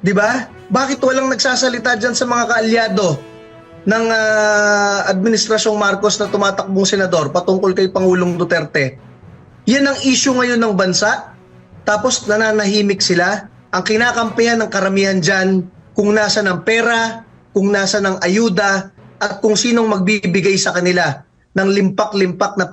Di ba? Bakit walang nagsasalita dyan sa mga kaalyado ng Administrasyong Marcos na tumatakbong senador patungkol kay Pangulong Duterte? Yan ang issue ngayon ng bansa. Tapos nananahimik sila. Ang kinakampihan ng karamihan dyan kung nasa ng pera, kung nasa ng ayuda, at kung sinong magbibigay sa kanila ng limpak-limpak na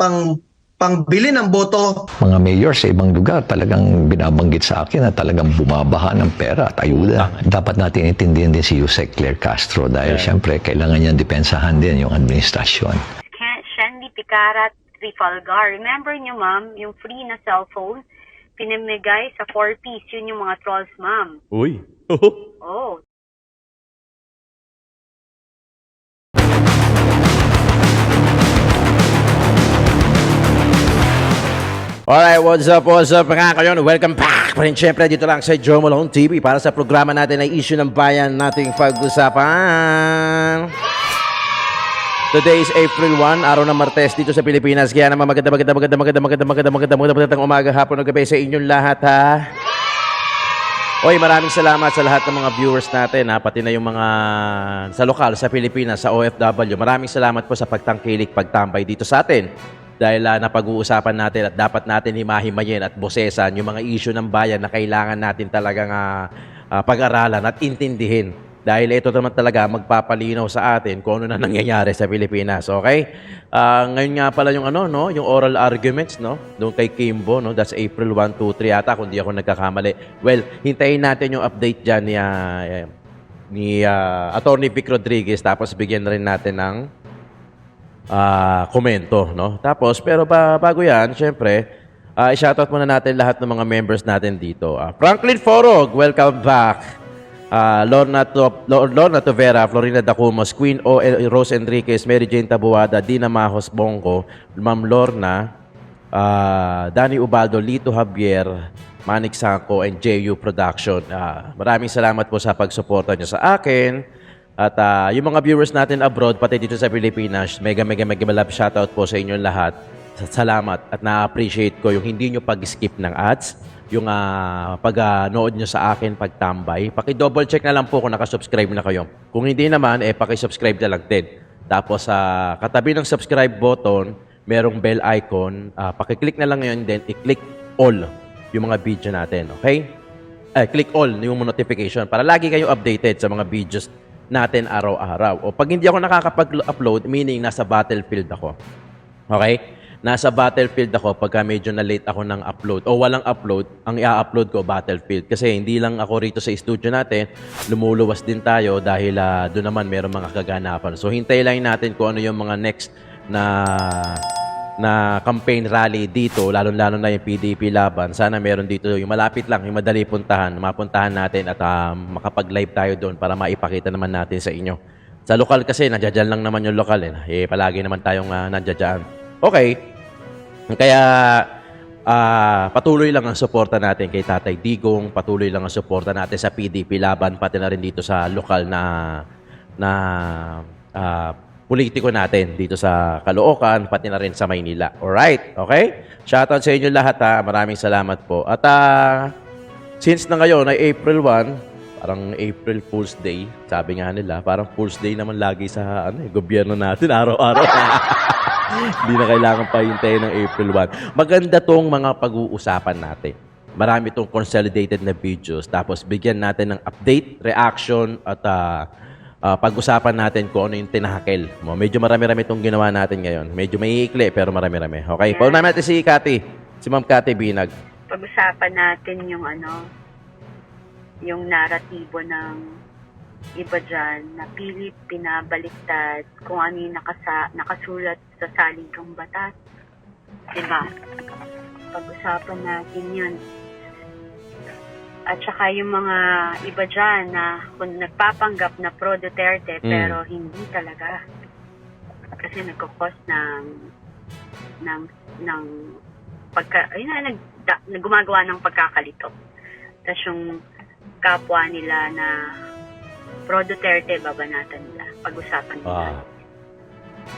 pangbili ng boto. Mga mayor sa ibang lugar talagang binabanggit sa akin na talagang bumabaha ng pera at ayuda. Dapat natin intindihan din si Yusek Claire Castro dahil siyempre kailangan niyang depensahan din yung administrasyon. Shandy Picarat Trifalgar. Remember niyo, ma'am, yung free na cellphone, pinamigay sa 4-piece. Yun yung mga trolls, ma'am. Uy. Oh. Alright, what's up mga kayon? Welcome back pa rin syempre dito lang sa Joe Malone TV para sa programa natin na issue ng bayan nating pag-usapan. Today is April 1, araw ng Martes dito sa Pilipinas. Kaya naman magandang umaga, hapon o gabi sa inyong lahat, ha. Oy, maraming salamat sa lahat ng mga viewers natin, ha, pati na yung mga sa lokal sa Pilipinas, sa OFW. Maraming salamat po sa pagtangkilik, pagtambay dito sa atin. Dahil napag-uusapan natin at dapat natin himahimayin at bosesan yung mga issue ng bayan na kailangan natin talagang pag-aralan at intindihin. Dahil ito naman talaga magpapalinaw sa atin kung ano na nangyayari sa Pilipinas, okay? Ngayon nga pala yung yung oral arguments, no? Doon kay Kimbo, no? That's April 1, 2, 3 yata kung di ako nagkakamali. Well, hintayin natin yung update dyan ni Attorney Vic Rodriguez, tapos bigyan na rin natin ng komento, no? Tapos, pero bago yan, syempre, i-shoutout muna natin lahat ng mga members natin dito. Franklin Forog, welcome back. Lorna Tovera, Florina Dacumos, Queen O. Rose Enriquez, Mary Jane Tabuada, Dina Mahos Bongo, Ma'am Lorna, Danny Ubaldo, Lito Javier, Manik Sanko, and JU Production. Maraming salamat po sa pagsuporta nyo sa akin. At yung mga viewers natin abroad, pati dito sa Pilipinas, mega love shoutout po sa inyo lahat. Salamat at na-appreciate ko yung hindi nyo pag-skip ng ads, yung pag-nood nyo sa akin, pagtambay. Paki-double check na lang po kung nakasubscribe na kayo. Kung hindi naman, paki-subscribe na lang din. Tapos katabi ng subscribe button, merong bell icon. Paki-click na lang ngayon din, i-click all yung mga video natin, okay? Click all yung notification para lagi kayo updated sa mga videos natin araw-araw. O pag hindi ako nakakapag-upload, meaning nasa battlefield ako. Okay? Nasa battlefield ako pagka medyo na-late ako ng upload o walang upload, ang i-upload ko battlefield. Kasi hindi lang ako rito sa studio natin, lumuluwas din tayo dahil doon naman meron mga kaganapan. So hintay lang natin kung ano yung mga next na campaign rally dito, lalo-lalo na yung PDP laban. Sana meron dito yung malapit lang, yung madali mapuntahan natin at makapag-live tayo doon para maipakita naman natin sa inyo. Sa lokal kasi, nandiyan lang naman yung lokal. Palagi naman tayong nandiyan. Okay. Kaya patuloy lang ang suporta natin kay Tatay Digong, patuloy lang ang suporta natin sa PDP laban, pati na rin dito sa lokal na politiko natin dito sa Caloocan, pati na rin sa Maynila. Alright? Okay? Shoutout sa inyo lahat, ha. Maraming salamat po. At since na ngayon ay April 1, parang April Fool's Day, sabi nga nila, parang Fool's Day naman lagi sa gobyerno natin, araw-araw. Hindi na kailangan pa hintayin ng April 1. Maganda tong mga pag-uusapan natin. Marami tong consolidated na videos, tapos bigyan natin ng update, reaction, at pag-usapan natin kung ano yung tinahakil mo. Medyo marami-rami itong ginawa natin ngayon. Medyo may ikli, pero marami-rami. Okay, paunahan natin si Cathy. Si Ma'am Cathy Binag. Pag-usapan natin yung yung naratibo ng iba dyan na pilit pinabaliktad kung ano yung nakasulat sa saligang batas. Diba? Pag-usapan natin yun. At saka yung mga iba dyan na kung nagpapanggap na pro-Duterte pero hindi talaga. Kasi nagkukos gumagawa ng pagkakalito. Tapos yung kapwa nila na pro-Duterte, babanatan nila. Pag-usapan nila.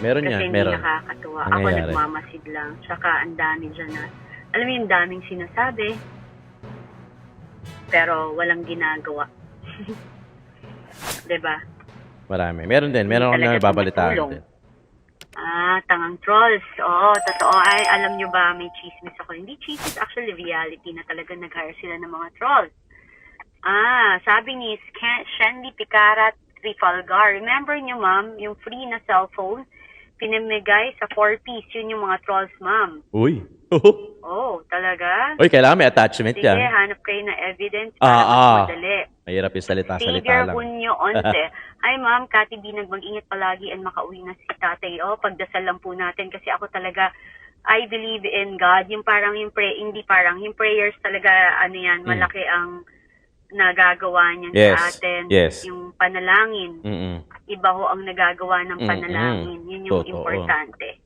Meron kasi yan, hindi meron. nakakatuwa. Ako Nangyayari. nagmamasid lang. Tsaka ang dami dyan na, alam mo yung daming sinasabi, pero walang ginagawa. Diba? Marami. Meron din. Meron akong Talaga nababalitaan tumutulong. din. Tangang trolls. Oo, totoo. Ay, alam nyo ba, may chismis ako. Hindi chismis, actually reality na talaga nag-hire sila ng mga trolls. Sabi ni Shendy Picarat Trifalgar, remember nyo, ma'am, yung free na cellphone, pinamigay sa 4-piece, yun yung mga trolls, ma'am. Uy. Oh, talaga? Uy, kailangan may attachment Sige, yan. hanap kayo na evidence para mas madali. Mahirap yung salita-salita Xavier lang. Bunyo 11. Hi ma'am, Cathy Binag, mag-ingat palagi and makauwi na si tatay. Pagdasal lang po natin kasi ako talaga, I believe in God. Yung parang yung yung prayers talaga, malaki ang nagagawa niyan Yes, sa atin. yes. Yung panalangin. Iba ho ang nagagawa ng panalangin. Yun yung Totoo. importante.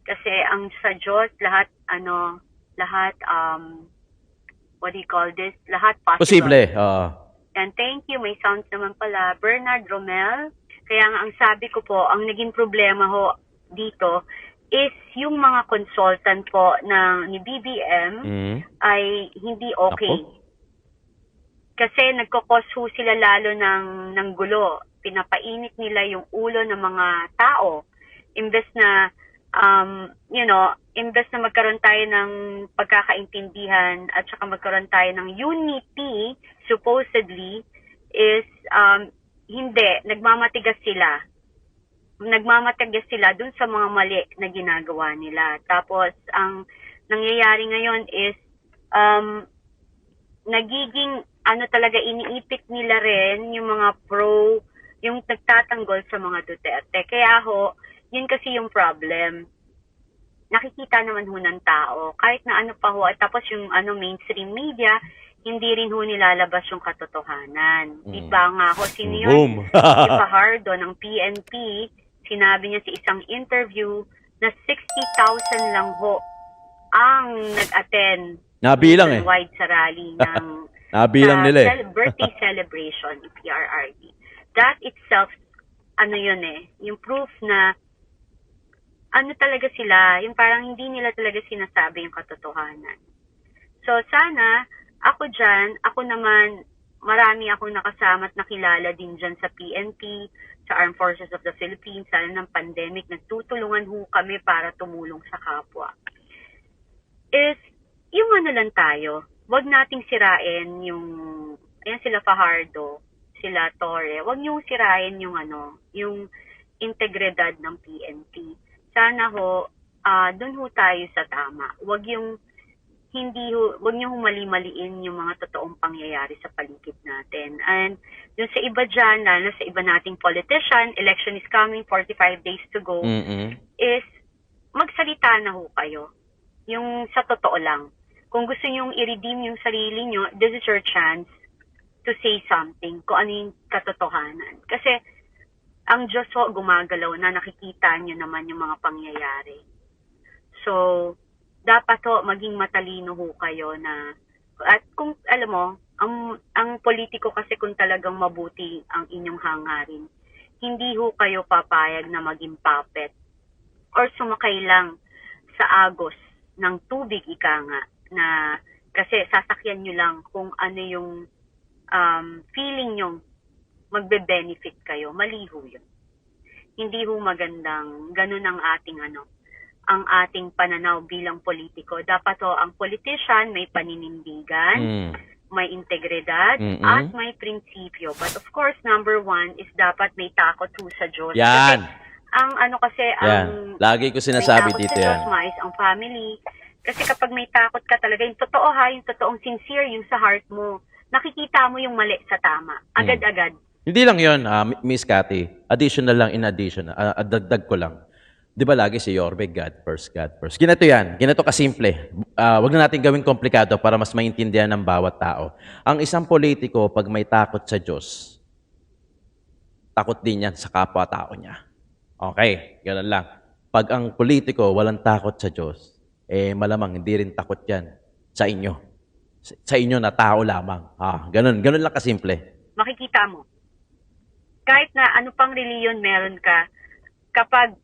Kasi ang sa Diyos, lahat, what do you call this? Lahat possible. Posible. And thank you, may sounds naman pala. Bernard Romel, kaya nga ang sabi ko po, ang naging problema ho dito is yung mga consultant po ni BBM ay hindi okay. Ako? Kasi nagkakos ho sila lalo ng gulo. Pinapainit nila yung ulo ng mga tao. Imbes na, imbes na magkaroon tayo ng pagkakaintindihan at saka magkaroon tayo ng unity, supposedly, is, hindi, nagmamatigas sila. Nagmamatigas sila dun sa mga mali na ginagawa nila. Tapos, ang nangyayari ngayon is, nagiging, talaga, iniipit nila rin yung mga yung nagtatanggol sa mga Duterte. Kaya ho, yun kasi yung problem. Nakikita naman ho ng tao, kahit na ano pa ho, at tapos yung mainstream media, hindi rin ho nilalabas yung katotohanan. Diba nga ho, sino yun? Si Fajardo ng PNP, sinabi niya sa isang interview na 60,000 lang ho ang nag-attend Nabilang wide sa rally ng Nabilang nila birthday celebration, PRRD. That itself, yung proof na talaga sila, yung parang hindi nila talaga sinasabi yung katotohanan. So sana, ako naman, marami akong nakasama at nakilala din dyan sa PNP, sa Armed Forces of the Philippines, lalo ng pandemic, nagtutulungan ho kami para tumulong sa kapwa. Is, yung lang tayo, wag nating sirain ayan sila Fajardo, sila Torre, wag niyong sirain yung integridad ng PNP. Sana ho, doon ho tayo sa tama. Wag niyong mali-maliin yung mga totoong pangyayari sa paligid natin. And dun sa iba dyan, lalo sa iba nating politician, election is coming, 45 days to go, is magsalita na ho kayo. Yung sa totoo lang. Kung gusto nyong i-redeem yung sarili nyo, this is your chance to say something, kung ano yung katotohanan. Kasi, ang Diyos ho, gumagalaw na, nakikita nyo naman yung mga pangyayari. So, dapat ho, maging matalino ho kayo na, at kung, alam mo, ang politiko kasi kung talagang mabuti ang inyong hangarin, hindi ho kayo papayag na maging puppet or sumakay lang sa agos ng tubig, ika nga, na kasi sasakyan nyo lang kung ano yung feeling nyo magbe-benefit kayo. Maliho yun. Hindi ho magandang ganun ang ating pananaw bilang politiko. Dapat ho ang politician may paninindigan, may integridad, at may prinsipyo. But of course, number one is dapat may takot ho sa Diyos. Yan. Kasi ang lagi ko sinasabi dito yan. Mais ang family. Kasi kapag may takot ka talaga, yung totoo yung totoong sincere, yung sa heart mo, nakikita mo yung mali sa tama. Agad-agad. Hindi lang yun, Miss Cathy. Additional lang, dagdag ko lang. Di ba lagi si Yorbe, God first, God first. Ganito yan. Ganito kasimple. Wag na natin gawing komplikado para mas maintindihan ng bawat tao. Ang isang politiko, pag may takot sa Diyos, takot din yan sa kapwa-tao niya. Okay, ganun lang. Pag ang politiko walang takot sa Diyos, malamang hindi rin takot yan sa inyo. Sa inyo na tao lamang. Ganun lang kasimple. Makikita mo. Kahit na ano pang reliyon meron ka, kapag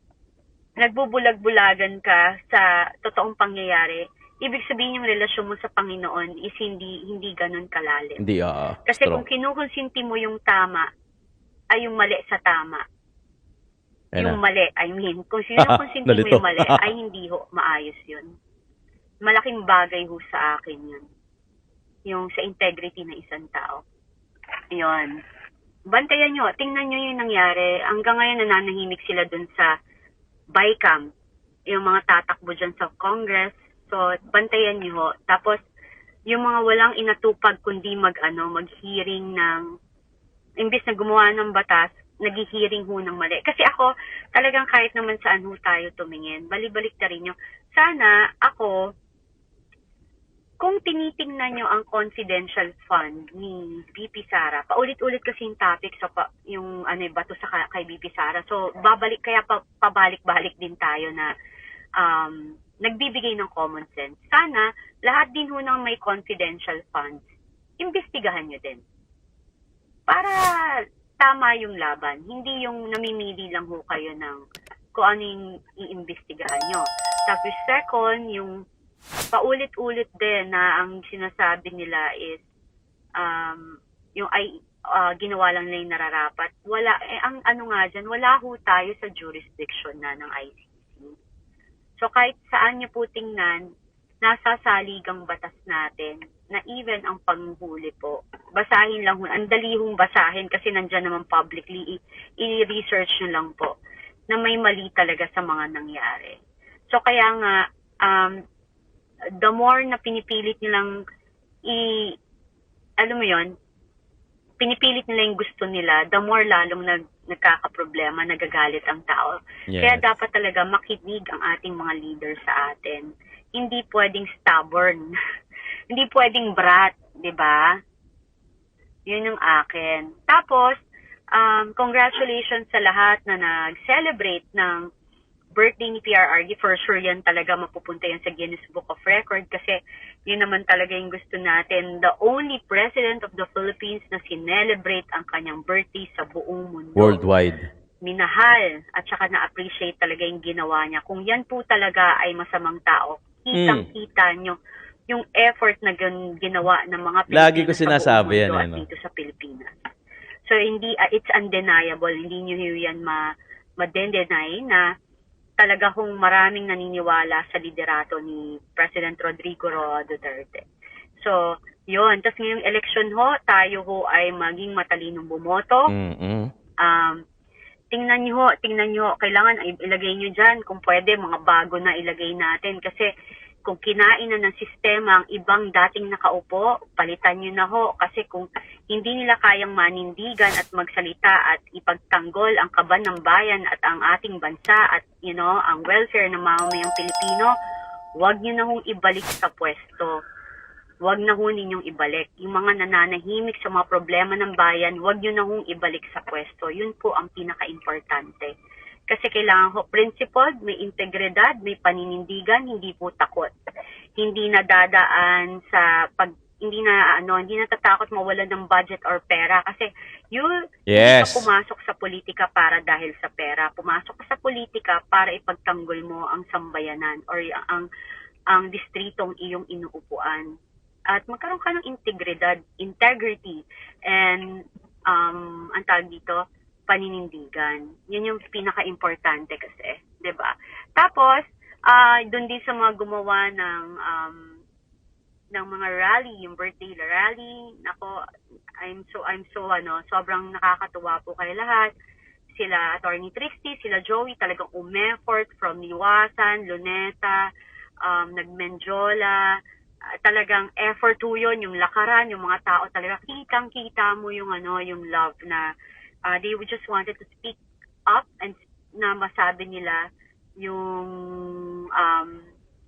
nagbubulag-bulagan ka sa totoong pangyayari, ibig sabihin yung relasyon mo sa Panginoon is hindi ganun kalalim. Hindi, Kasi strong. kung kinukonsinti mo yung tama, ay yung mali sa tama. Ayan Yung na. mali, I mean, kung kinukonsinti mo Nalito. yung mali, ay hindi ho maayos yun. Malaking bagay ho sa akin yun. Yung sa integrity ng isang tao. Yun. Bantayan nyo, tingnan nyo yung nangyari. Hanggang ngayon nananahimik sila dun sa BICAM, yung mga tatakbo dyan sa Congress. So, bantayan nyo ho. Tapos, yung mga walang inatupag kundi mag-hearing ng, imbis na gumawa ng batas, nag-hearing ho ng mali. Kasi ako, talagang kahit naman saan ho tayo tumingin, balik-balik na rin nyo. Sana, ako, kung tinitingnan nyo ang confidential fund ni VP Sara, paulit-ulit kasi yung topic sa yung bato sa kay VP Sara. So babalik kaya pabalik-balik din tayo na nagbibigay ng common sense. Sana lahat din ho ng may confidential funds, imbestigahan nyo din. Para tama yung laban, hindi yung namimili lang ho kayo ng kung ano yung iimbestigahan nyo. Tapos second, yung paulit-ulit din na ang sinasabi nila is yung ginawa lang nila yung nararapat. Wala, ang ano nga dyan, wala ho tayo sa jurisdiction na ng ICC. So kahit saan nyo po tingnan, nasa saligang batas natin na even ang panghuli po, basahin lang ho, ang dali hong basahin kasi nandyan naman publicly, i-research nyo lang po na may mali talaga sa mga nangyari. So kaya nga, the more na pinipilit nilang alam mo yon, pinipilit nila yung gusto nila, the more lalong nagkakaproblema, nagagalit ang tao. Yes. Kaya dapat talaga makinig ang ating mga leader sa atin. Hindi pwedeng stubborn. Hindi pwedeng brat, di ba? Yun yung akin. Tapos, congratulations sa lahat na nag-celebrate ng birthday ni PRRD. For sure yan talaga mapupunta yan sa Guinness Book of Record kasi yun naman talaga yung gusto natin. The only president of the Philippines na sinelebrate ang kanyang birthday sa buong mundo. Worldwide. Minahal at saka na-appreciate talaga yung ginawa niya. Kung yan po talaga ay masamang tao, kitang-kita nyo yung effort na ginawa ng mga Pilipino Lagi ko sinasabi sa yan, buong mundo at dito sa Pilipinas. So hindi it's undeniable, hindi nyo yan ma-deny na talaga kung maraming naniniwala sa liderato ni President Rodrigo Roa Duterte. So, yun. Tapos ngayong election ho, tayo ho ay maging matalinong bumoto. Tingnan nyo, kailangan ilagay nyo dyan, kung pwede, mga bago na ilagay natin. Kasi kung kinain na ng sistema ang ibang dating nakaupo, palitan nyo na ho. Kasi kung hindi nila kayang manindigan at magsalita at ipagtanggol ang kaban ng bayan at ang ating bansa at ang welfare ng mamamayang Pilipino, huwag nyo na hong ibalik sa pwesto. Huwag na ho ninyong ibalik. Yung mga nananahimik sa mga problema ng bayan, huwag nyo na hong ibalik sa pwesto. Yun po ang pinaka-importante. Kasi kailangan ho principled, may integridad, may paninindigan, hindi po takot. Hindi na dadaan sa hindi na tatakot mawalan ng budget or pera kasi hindi ka pumasok sa politika para dahil sa pera. Pumasok ka sa politika para ipagtanggol mo ang sambayanan or ang distritong iyong inuupuan. At magkaroon ka ng integrity and ang tawag dito, paninindigan. Yun yung pinaka-importante kasi, 'di ba? Tapos doon din sa mga gumawa ng mga rally, yung birthday rally, nako, I'm so sobrang nakakatuwa po kay lahat. Sila Attorney Trixie, sila Joey, talagang umeffort from Liwasan, Luneta, Nagmenjola, talagang effort po yun, yung lakaran, yung mga tao talaga, kitang-kita mo yung yung love na they just wanted to speak up and na masabi nila yung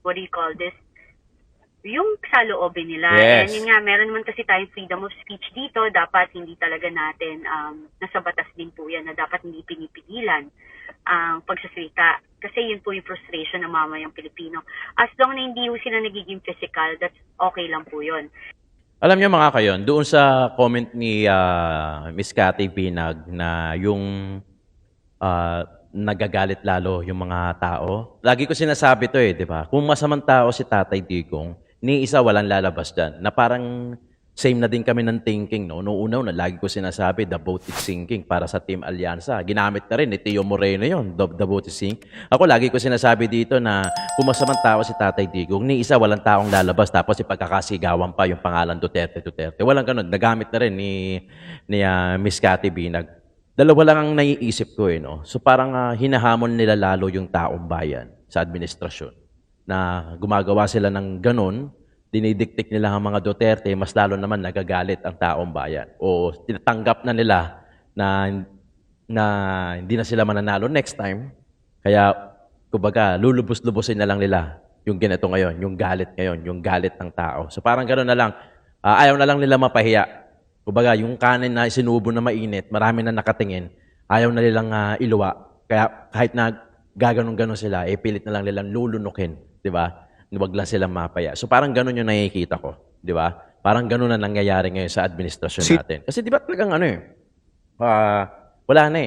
what do you call this? Yung sa loobin nila. Yes. And yun nga, meron naman kasi tayong freedom of speech dito. Dapat hindi talaga natin, nasa batas din po yan na dapat hindi pinipigilan ang pagsasalita. Kasi yun po yung frustration ng mamayang Pilipino. As long na hindi po sila nagiging physical, that's okay lang po yun. Alam niyo mga kayon, doon sa comment ni Miss Cathy Pinag na yung nagagalit lalo yung mga tao. Lagi ko sinasabi to di ba? Kung masamang tao si Tatay Digong, ni isa walang lalabas dyan. Na parang same na din kami ng thinking, no? Noong una, lagi ko sinasabi, the vote is sinking para sa Team Alyansa. Ginamit na rin ni Tio Moreno yun, the vote is sinking. Ako, lagi ko sinasabi dito na kung masamang tao si Tatay Digong, ni isa walang taong lalabas, tapos ipagkakasigawan pa yung pangalan Duterte. Walang ganun. Nagamit na rin ni Miss Cathy Binag. Dalawa lang ang naiisip ko, no? So parang hinahamon nila lalo yung taong bayan sa administrasyon na gumagawa sila ng ganun, dinidiktik nila ang mga Duterte, mas lalo naman nagagalit ang taong bayan. O tinatanggap na nila na hindi na sila mananalo next time. Kaya, kumbaga, lulubos-lubosin na lang nila yung ganito ngayon, yung galit ngayon, yung galit ng tao. So parang gano'n na lang, ayaw na lang nila mapahiya. Kumbaga, yung kanin na sinubo na mainit, marami na nakatingin, ayaw na nilang iluwa. Kaya kahit na gaganon-ganon sila, pilit na lang nilang lulunukin, di ba? Wag lang silang mapaya. So parang ganun yung nakikita ko, di ba? Parang ganun na nangyayari ngayon sa administrasyon natin. Kasi di ba talagang wala na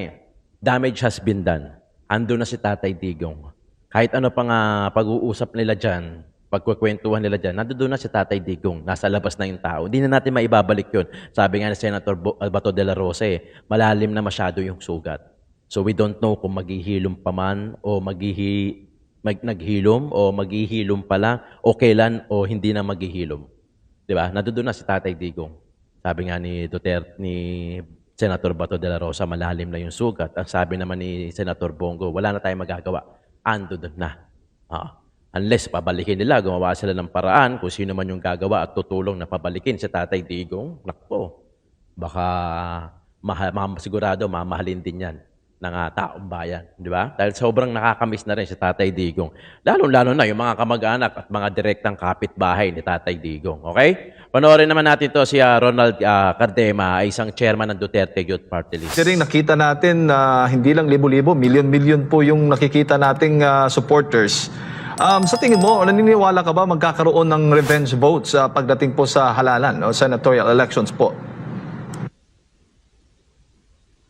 Damage has been done. Ando na si Tatay Digong. Kahit ano pang pag-uusap nila dyan, pagkukwentuhan nila dyan, nandoon na si Tatay Digong. Nasa labas na yung tao. Hindi na natin maibabalik yun. Sabi nga ni Senator Bato de la Rosa, malalim na masyado yung sugat. So we don't know kung maghihilom pa man o naghilom o maghihilom pala o kailan o hindi na maghihilom. 'Di ba? Nandoon na si Tatay Digong. Sabi nga ni Duterte, ni Senator Bato de la Rosa, malalim na yung sugat. Ang sabi naman ni Senator Bongo, wala na tayong magagawa. Andun na. Unless pabalikin nila, gumawa sila ng paraan kung sino man yung gagawa at tutulong na pabalikin si Tatay Digong. Nakpo. Baka sigurado mamahalin din yan ng taong bayan, di ba? Dahil sobrang nakakamiss na rin si Tatay Digong. Lalo-lalo na yung mga kamag-anak at mga direktang kapitbahay ni Tatay Digong. Okay? Panoorin naman natin to si Ronald Cardema, ay isang chairman ng Duterte Youth Party List. Kasi nakita natin na hindi lang libo-libo, milyon-milyon po yung nakikita nating supporters. Sa tingin mo, naniniwala ka ba magkakaroon ng revenge votes pagdating po sa halalan o senatorial elections po?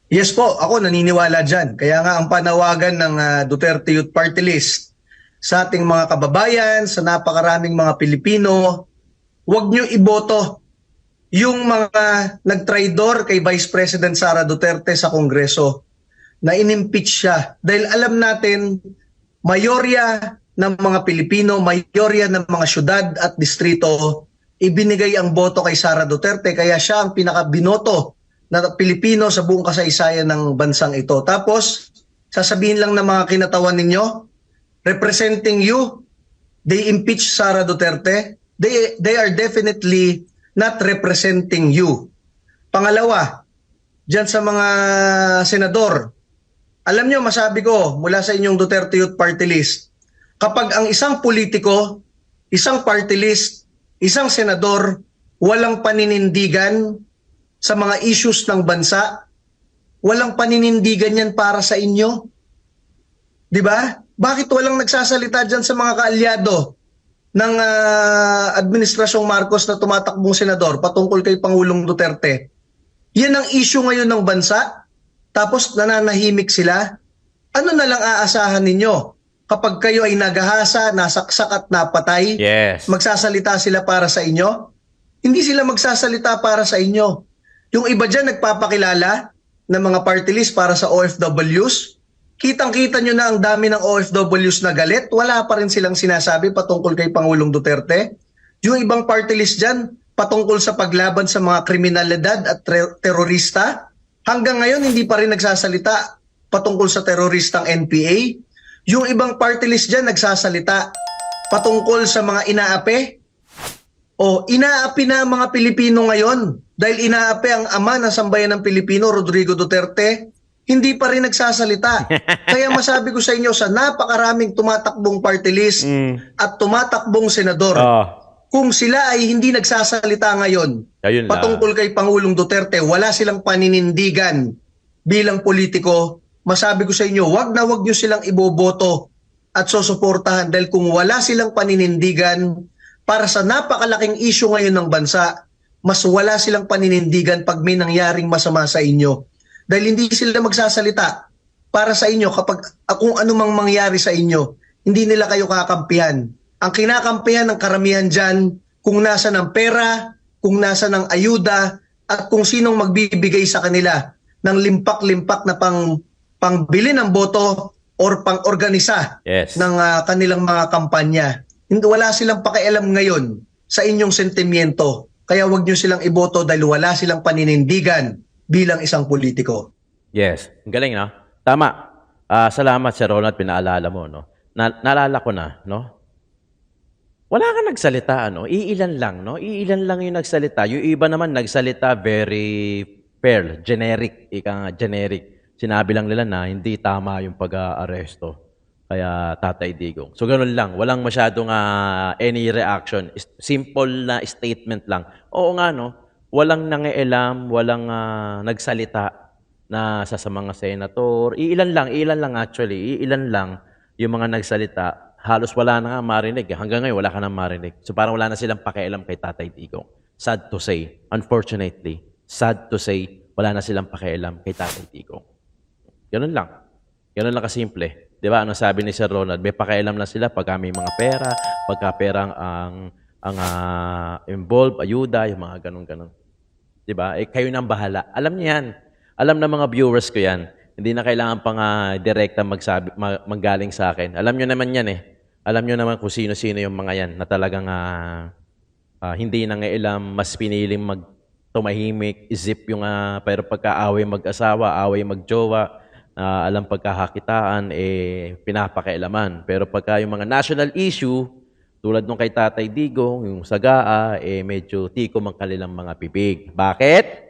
Yes po, ako naniniwala dyan. Kaya nga ang panawagan ng Duterte Youth Party List sa ating mga kababayan, sa napakaraming mga Pilipino, huwag nyo iboto yung mga nagtraidor kay Vice President Sara Duterte sa Kongreso na inimpeach siya. Dahil alam natin, mayorya ng mga Pilipino, mayorya ng mga syudad at distrito, ibinigay ang boto kay Sara Duterte, kaya siya ang pinakabinoto na Pilipino sa buong kasaysayan ng bansang ito. Tapos, sasabihin lang ng mga kinatawan ninyo, representing you, they impeach Sara Duterte. They are definitely not representing you. Pangalawa, dyan sa mga senador, alam nyo, masabi ko mula sa inyong Duterte Youth Party List, kapag ang isang politiko, isang party list, isang senador, walang paninindigan sa mga issues ng bansa, walang paninindigan yan para sa inyo. Di ba? Bakit walang nagsasalita dyan sa mga kaalyado ng Administrasyong Marcos na tumatakbong senador patungkol kay Pangulong Duterte? Yan ang issue ngayon ng bansa, tapos nananahimik sila. Ano na lang aasahan ninyo? Kapag kayo ay nagahasa, nasaksak at napatay, Yes. magsasalita sila para sa inyo? Hindi sila magsasalita para sa inyo. Yung iba dyan nagpapakilala ng mga party list para sa OFWs. Kitang-kita nyo na ang dami ng OFWs na galit. Wala pa rin silang sinasabi patungkol kay Pangulong Duterte. Yung ibang party list dyan patungkol sa paglaban sa mga kriminalidad at terorista. Hanggang ngayon hindi pa rin nagsasalita patungkol sa teroristang NPA. Yung ibang party list dyan nagsasalita patungkol sa mga inaapi. O inaapi na ang mga Pilipino ngayon dahil inaapi ang ama ng sambayan ng Pilipino, Rodrigo Duterte, hindi pa rin nagsasalita. Kaya masabi ko sa inyo, sa napakaraming tumatakbong party list at tumatakbong senador, kung sila ay hindi nagsasalita ngayon patungkol kay Pangulong Duterte, wala silang paninindigan bilang politiko, masabi ko sa inyo, wag nyo silang iboboto at susuportahan dahil kung wala silang paninindigan para sa napakalaking issue ngayon ng bansa, mas wala silang paninindigan pag may nangyaring masama sa inyo. Dahil hindi sila magsasalita para sa inyo kapag kung anumang mangyari sa inyo, hindi nila kayo kakampihan. Ang kinakampihan ng karamihan dyan, kung nasa ng pera, kung nasa ng ayuda, at kung sinong magbibigay sa kanila ng limpak-limpak na pangbili ng boto or pang-organisa Yes. ng kanilang mga kampanya. Wala silang pakialam ngayon sa inyong sentimiento. Kaya wag nyo silang iboto dahil wala silang paninindigan bilang isang politiko. Yes. Ang galing, no? Tama. Salamat, Sir Ronald, pinaalala mo, no? Naalala ko na, no? Wala kang nagsalita, no? Iilan lang, no? Iilan lang yung nagsalita. Yung iba naman nagsalita very fair, generic. Ika nga, generic. Sinabi lang nila na hindi tama yung pag-aaresto. Kaya Tatay Digong. So, ganun lang. Walang masyadong any reaction. Simple na statement lang. Oo nga, no? Walang nangialam, walang nagsalita na sa mga senator. Iilan lang actually. Iilan lang yung mga nagsalita. Halos wala na nga marinig. Hanggang ngayon, wala ka nang marinig. So, parang wala na silang pakialam kay Tatay Digong. Sad to say. Unfortunately, sad to say, wala na silang pakialam kay Tatay Digong. Ganun lang. Ganun lang kasimple. Di ba? Ano sabi ni Sir Ronald? May pakialam lang sila pagka may mga pera, pagka perang ang involved, ayuda, yung mga ganun-ganun. Di ba? Eh, kayo nang bahala. Alam niyo yan. Alam na mga viewers ko yan. Hindi na kailangan pang direkta manggaling sa akin. Alam niyo naman yan eh. Alam niyo naman kung sino-sino yung mga yan na talagang hindi nangailam, mas piniling tumahimik, isip yung pero pagka-away mag-asawa, away mag-jowa, alam pagkakakitaan, pinapakialaman. Pero pagka yung mga national issue, tulad nung kay Tatay Digong, yung sagaa, medyo tikom ang kanilang mga bibig. Bakit?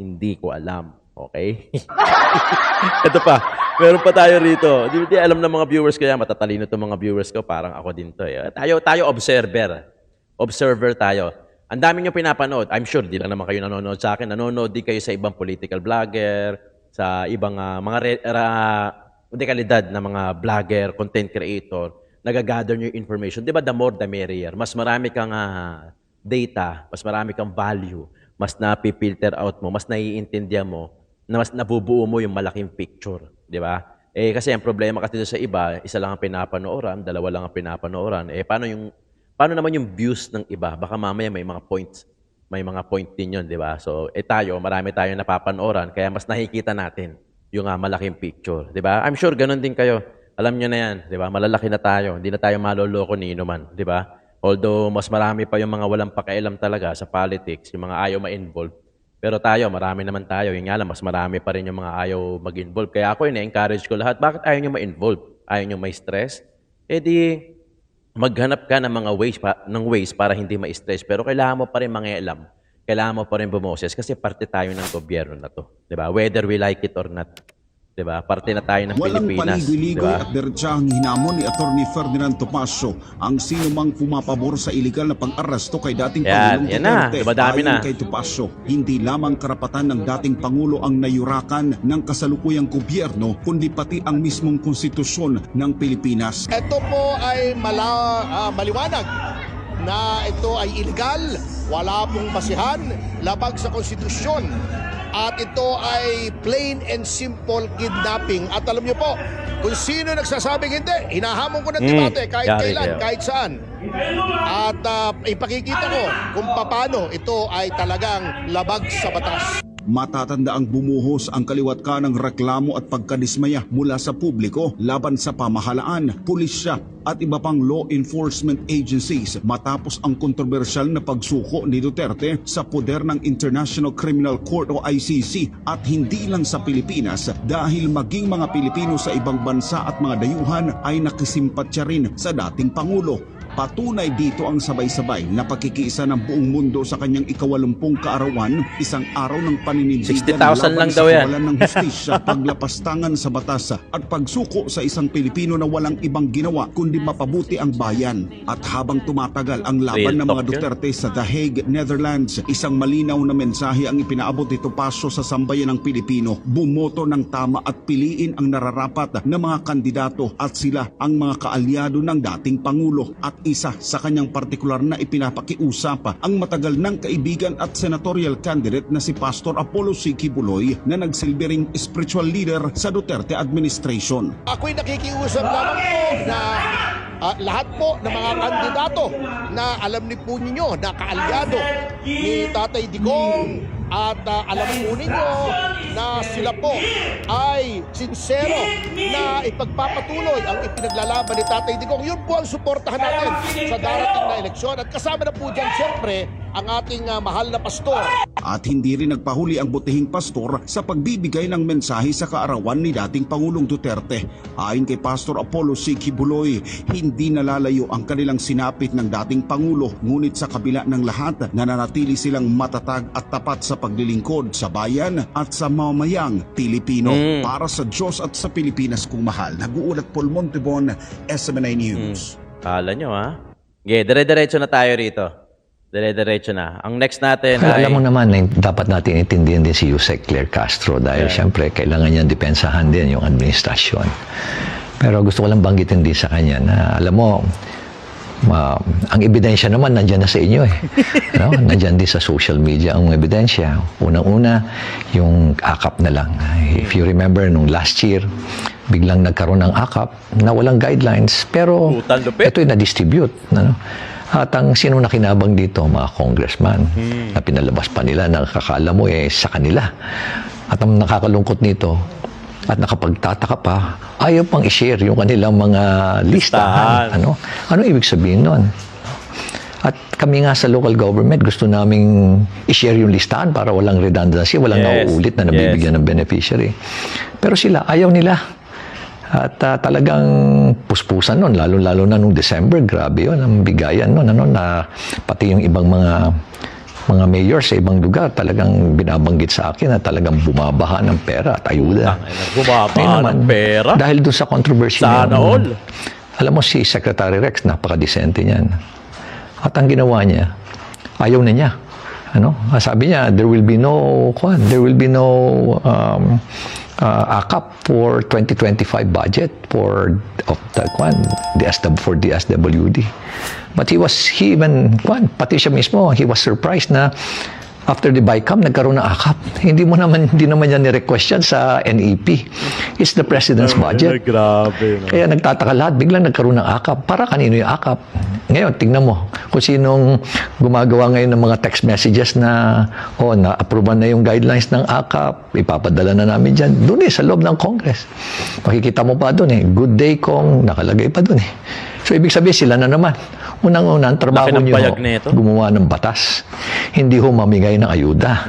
Hindi ko alam. Okay? Ito pa. Meron pa tayo rito. Di alam ng mga viewers ko yan. Matatalino itong mga viewers ko. Parang ako din to. Tayo observer. Observer tayo. Ang dami nyo pinapanood. I'm sure, di lang naman kayo nanonood sa akin. Nanonood din kayo sa ibang political vlogger, sa ibang mga dekalidad na mga vlogger, content creator. Nagagather nyo yung information. Di ba, the more the merrier. Mas marami kang data, mas marami kang value, mas napipilter out mo, mas naiintindihan mo, na mas nabubuo mo yung malaking picture. Di ba? Kasi ang problema kasi sa iba, isa lang ang pinapanooran, dalawa lang ang pinapanooran. Paano naman yung views ng iba? Baka mamaya may mga points. May mga point din yun, di ba? So, tayo, marami tayong napapanooran, kaya mas nakikita natin yung malaking picture. Di ba? I'm sure ganun din kayo. Alam nyo na yan, di ba? Malalaki na tayo. Hindi na tayo maloloko ni inuman, di ba? Although, mas marami pa yung mga walang pakialam talaga sa politics, yung mga ayaw ma-involve. Pero tayo, marami naman tayo. Yung nga lang, mas marami pa rin yung mga ayaw mag-involve. Kaya ako, ina-encourage ko lahat. Bakit ayaw nyo ma-involve? Ayaw nyo may stress? Di maghanap ka ng mga ways para hindi ma-stress. Pero kailangan mo pa rin mangialam. Kailangan mo pa rin bumoses kasi parte tayo ng gobyerno na to. Diba? Whether we like it or not. Diba? Parte na tayo ng Walang Pilipinas. paligoy-ligoy Diba? at diretsahang hinamon ni Atty. Ferdinand Topacio ang sino mang pumapabor sa iligal na pang-aresto kay dating Pangulong Yan na. Duterte. Dumadami Ayon na. kay Topacio, hindi lamang karapatan ng dating Pangulo ang nayurakan ng kasalukuyang gobyerno, kundi pati ang mismong konstitusyon ng Pilipinas. Ito po ay maliwanag na ito ay illegal, wala pong basihan, labag sa konstitusyon. At ito ay plain and simple kidnapping. At alam niyo po, kung sino nagsasabing hindi, hinahamon ko ng debate kahit Yari kailan, kayo. kahit saan. At ipakikita ko kung paano ito ay talagang labag sa batas. Matatanda ang bumuhos ang kaliwat kanang reklamo at pagkadismaya mula sa publiko laban sa pamahalaan, pulisya at iba pang law enforcement agencies matapos ang kontrobersyal na pagsuko ni Duterte sa poder ng International Criminal Court o ICC at hindi lang sa Pilipinas dahil maging mga Pilipino sa ibang bansa at mga dayuhan ay nakisimpatya rin sa dating Pangulo. Patunay dito ang sabay-sabay na pagkikiisa ng buong mundo sa kanyang ika-80 kaarawan, isang araw ng paninindigan 60,000 lang daw yan. kawalan ng hustisya, paglapastangan sa batas at pagsuko sa isang Pilipino na walang ibang ginawa kundi mapabuti ang bayan. At habang tumatagal ang laban Real ng mga talk yun. Duterte sa The Hague, Netherlands, isang malinaw na mensahe ang ipinaabot ni Topacio sa sambayan ng Pilipino. Bumoto ng tama at piliin ang nararapat na mga kandidato at sila ang mga kaalyado ng dating Pangulo. At isa sa kanyang partikular na ipinapakiusap ang matagal ng kaibigan at senatorial candidate na si Pastor Apollo C. Quiboloy na nagsilbi ring spiritual leader sa Duterte administration. Ako'y nakikiusap lamang po na lahat po ng mga kandidato na alam ni po ninyo na kaalyado ni Tatay Digong at alam po ninyo na sila po ay sincero na ipagpapatuloy ang ipinaglalaban ni Tatay Digong. Yun po ang suportahan natin sa darating na eleksyon at kasama na po dyan siyempre ang ating mahal na pastor. At hindi rin nagpahuli ang butihing pastor sa pagbibigay ng mensahe sa kaarawan ni dating Pangulong Duterte. Ayon kay Pastor Apollo C. Quiboloy, hindi nalalayo ang kanilang sinapit ng dating Pangulo, ngunit sa kabila ng lahat, nananatili silang matatag at tapat sa paglilingkod sa bayan at sa mamayang Pilipino. Para sa Diyos at sa Pilipinas kung mahal, nag-uulat Paul Montebon, SMNI News. Kala nyo, ha? Okay, dire-diretso na tayo rito. Dire-diretso na. Ang next natin ay... Alam mo naman, dapat natin intindihan din si Yusek Claire Castro dahil siyempre kailangan niya depensahan din yung administrasyon. Pero gusto ko lang banggitin din sa kanya na alam mo, ang ebidensya naman nandyan na sa inyo eh. No? Nandyan din sa social media ang ebidensya. Unang-una, yung AKAP na lang. If you remember, nung last year, biglang nagkaroon ng AKAP na walang guidelines. Pero ito'y na-distribute. Ano? At ang sino nakinabang dito, mga congressman, na pinalabas pa nila, nakakala mo sa kanila. At ang nakakalungkot nito, at nakapagtataka pa, ayaw pang i-share yung kanilang mga listahan. Ano ibig sabihin nun? At kami nga sa local government, gusto naming i-share yung listahan para walang redundancy, walang nauulit na nabibigyan ng beneficiary. Pero sila, ayaw nila. At talagang puspusan nun, lalo-lalo na nung December, grabe yun, ang bigayan nun, na pati yung ibang mga mayor sa ibang lugar talagang binabanggit sa akin na talagang bumabaha ng pera at ayuda. Bumabaha ng pera? Dahil doon sa controversy Sana all. Alam mo si Secretary Rex, napaka-decente niyan. At ang ginawa niya, ayaw na niya. Sabi niya, there will be no AKAP for 2025 budget for DSWD. But pati siya mismo, he was surprised na after the BICAM, nagkaroon ng AKAP. Hindi naman yan ni-request yan sa NEP. It's the President's budget. Grabe. Kaya nagtataka lahat, biglang nagkaroon ng AKAP. Para kanino yung AKAP? Ngayon, tingnan mo, kung sinong gumagawa ngayon ng mga text messages na, na-approvean na yung guidelines ng AKAP, ipapadala na namin dyan. Doon sa loob ng Congress. Makikita mo pa doon good day Kong, nakalagay pa doon So, ibig sabihin sila na naman. Unang-unang trabaho nyo, gumawa ng batas. Hindi ho mamigay ng ayuda.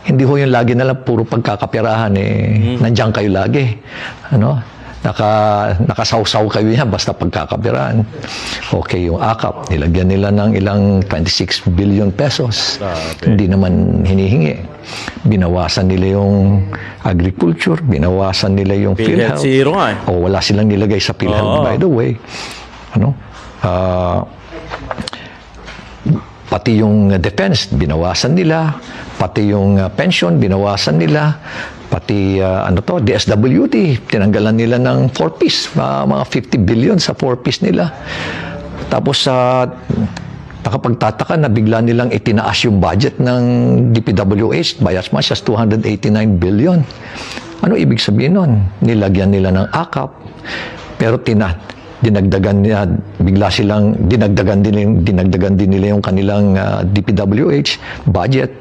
Hindi ho yung lagi na lang puro pagkakapirahan nandiyan kayo lagi. Nakasawsaw kayo yan basta pagkakapirahan. Okay, yung AKAP, nilagyan nila ng ilang 26 billion pesos. Hindi naman hinihingi. Binawasan nila yung agriculture, binawasan nila yung PhilHealth. Wala silang nilagay sa PhilHealth, by the way. Pati yung defense, binawasan nila. Pati yung pension, binawasan nila. Pati DSWD, tinanggalan nila ng 4-piece, mga 50 billion sa 4-piece nila. Tapos nakapagtataka na bigla nilang itinaas yung budget ng DPWH by as much as 289 billion. Ano ibig sabihin nun? Nilagyan nila ng AKAP, pero dinagdagan din nila yung kanilang DPWH budget.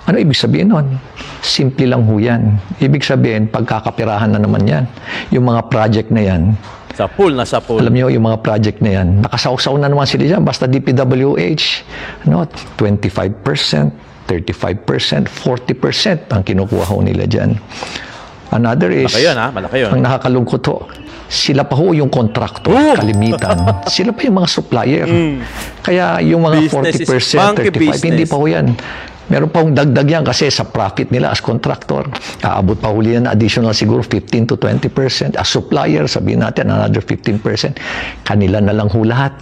Ano ibig sabihin nun? Simple lang ho yan. Ibig sabihin, pagkakapirahan na naman yan. Yung mga project na yan, sa pool. Alam niyo, yung mga project na yan, nakasawsaw na naman sila dyan. Basta DPWH, 25%, 35%, 40% ang kinukuha ho nila dyan. Another is, malaki yun. ang nakakalungkot ho, sila pa ho yung contractor, kalimitan. Sila pa yung mga supplier. Kaya yung mga 40%, 35%, hindi pa ho yan. Meron pa hong dagdag yan kasi sa profit nila as contractor. Aabot pa huli yan na additional siguro 15 to 20%. As supplier, sabihin natin another 15%. Kanila na lang ho lahat.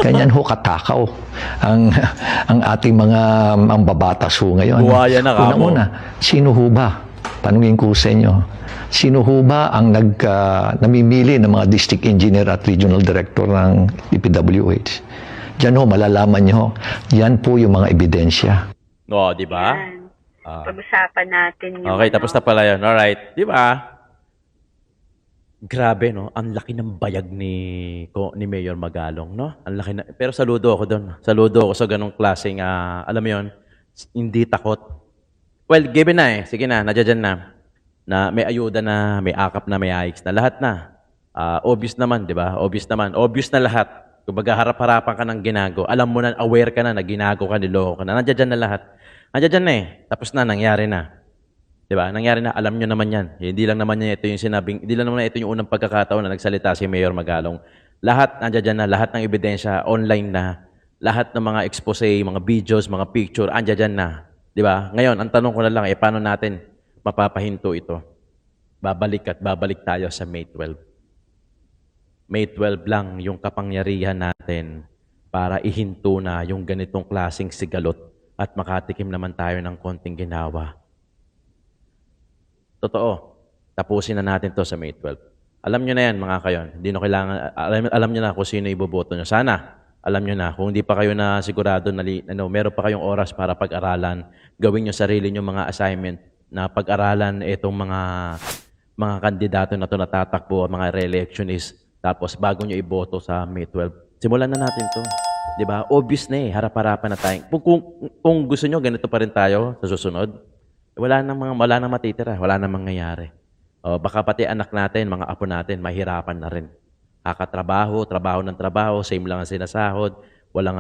Ganyan ho katakaw ang ating mga babatas ho ngayon. Buwaya na kamo. Unang-una, sino ho ba tanungin ko sa inyo, sino ho ba ang namimili ng mga district engineer at regional director ng DPWH? Diyan ho, malalaman nyo. Yan po yung mga ebidensya. No, di ba? Yan. Pag-usapan natin yung Okay, tapos na pala yun. Alright. Di ba? Grabe, no? Ang laki ng bayag ni Mayor Magalong, no? Ang laki na. Pero saludo ako doon. Saludo ako sa ganong klaseng, alam mo yun, hindi takot. Well, given na eh. Sige na, nadyan na. Na may ayuda na, may akap na, may AIX na. Lahat na. Obvious naman, di ba? Obvious naman. Obvious na lahat. Kung harap-harapan ka ng ginago, alam mo na, aware ka na na ginago ka, niloko ka na. Nandiyan na lahat. Nandiyan na eh. Tapos na, nangyari na. Diba? Nangyari na, alam nyo naman yan. Hindi lang naman yan ito yung sinabing, hindi lang naman ito yung unang pagkakataon na nagsalita si Mayor Magalong. Lahat, nandiyan na, lahat ng ebidensya, online na, lahat ng mga expose, mga videos, mga picture, andyan na. Diba? Ngayon, ang tanong ko na lang, paano natin mapapahinto ito? Babalik at babalik tayo sa May 12. May 12 lang yung kapangyarihan natin para ihinto na yung ganitong klaseng sigalot at makatikim naman tayo ng konting ginawa. Totoo. Tapusin na natin to sa May 12. Alam nyo na yan, mga kayon. Hindi na kailangan, alam nyo na kung sino iboboto nyo. Sana, alam nyo na. Kung hindi pa kayo na sigurado na meron pa kayong oras para pag-aralan, gawin nyo sarili nyo mga assignment na pag-aralan itong mga kandidato na to natatakbo, mga re-electionist. Tapos bago nyo iboto sa May 12. Simulan na natin to. Diba? Obvious na eh. Harap-harapan na tayo. Kung gusto nyo, ganito pa rin tayo sa susunod. Wala nang matitira, wala nang mangyayari. Baka pati anak natin, mga apo natin, mahirapan na rin. Trabaho ng trabaho, same lang ang sinasahod, walang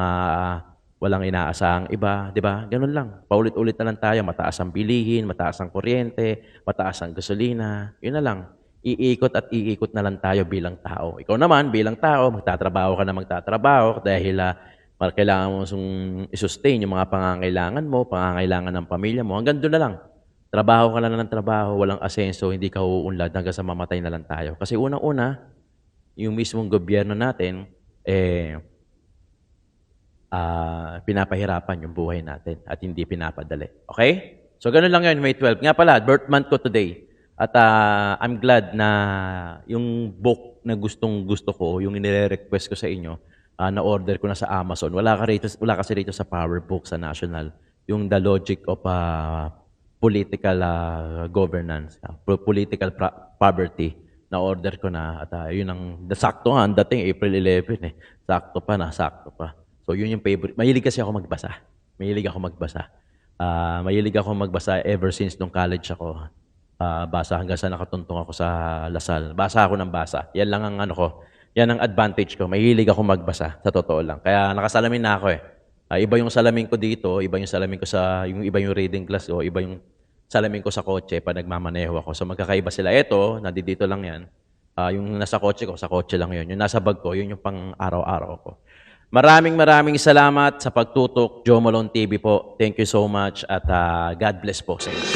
inaasahang iba, di ba? Ganun lang. Paulit-ulit na lang tayo, mataas ang bilihin, mataas ang kuryente, mataas ang gasolina. Yun na lang. Iikot at iikot na lang tayo bilang tao. Ikaw naman, bilang tao, magtatrabaho ka na magtatrabaho dahil kailangan mo i-sustain yung mga pangangailangan mo, pangangailangan ng pamilya mo. Hanggang doon na lang. Trabaho ka lang ng trabaho, walang asenso, hindi ka uunlad hanggang sa mamatay na lang tayo. Kasi unang-una, yung mismong gobyerno natin, pinapahirapan yung buhay natin at hindi pinapadali. Okay? So, ganun lang yun, May 12. Nga pala, birth month ko today. At I'm glad na yung book na gustong-gusto ko, yung inire-request ko sa inyo, na-order ko na sa Amazon. Wala kasi rito sa PowerBook sa National. Yung The Logic of Political Governance, Political Poverty, na-order ko na. At yun ang, sakto nga, ang dating April 11 eh. Sakto pa. So yun yung favorite. Mahilig kasi ako magbasa. Mahilig ako magbasa ever since nung college ako. Basa hanggang sa nakatuntong ako sa Lasal. Basa ako ng basa. Yan lang ang yan ang advantage ko. Mahilig ako magbasa, sa totoo lang. Kaya nakasalamin na ako eh. Iba yung salamin ko dito, iba yung salamin ko iba yung reading class ko, iba yung salamin ko sa kotse pag nagmamaneho ako. So magkakaiba sila. Ito, nandito lang yan. Yung nasa kotse ko, sa kotse lang yun. Yung nasa bag ko, yun yung pang araw-araw ko. Maraming salamat sa pagtutok. Joe Malone TV po. Thank you so much at God bless po sa inyo.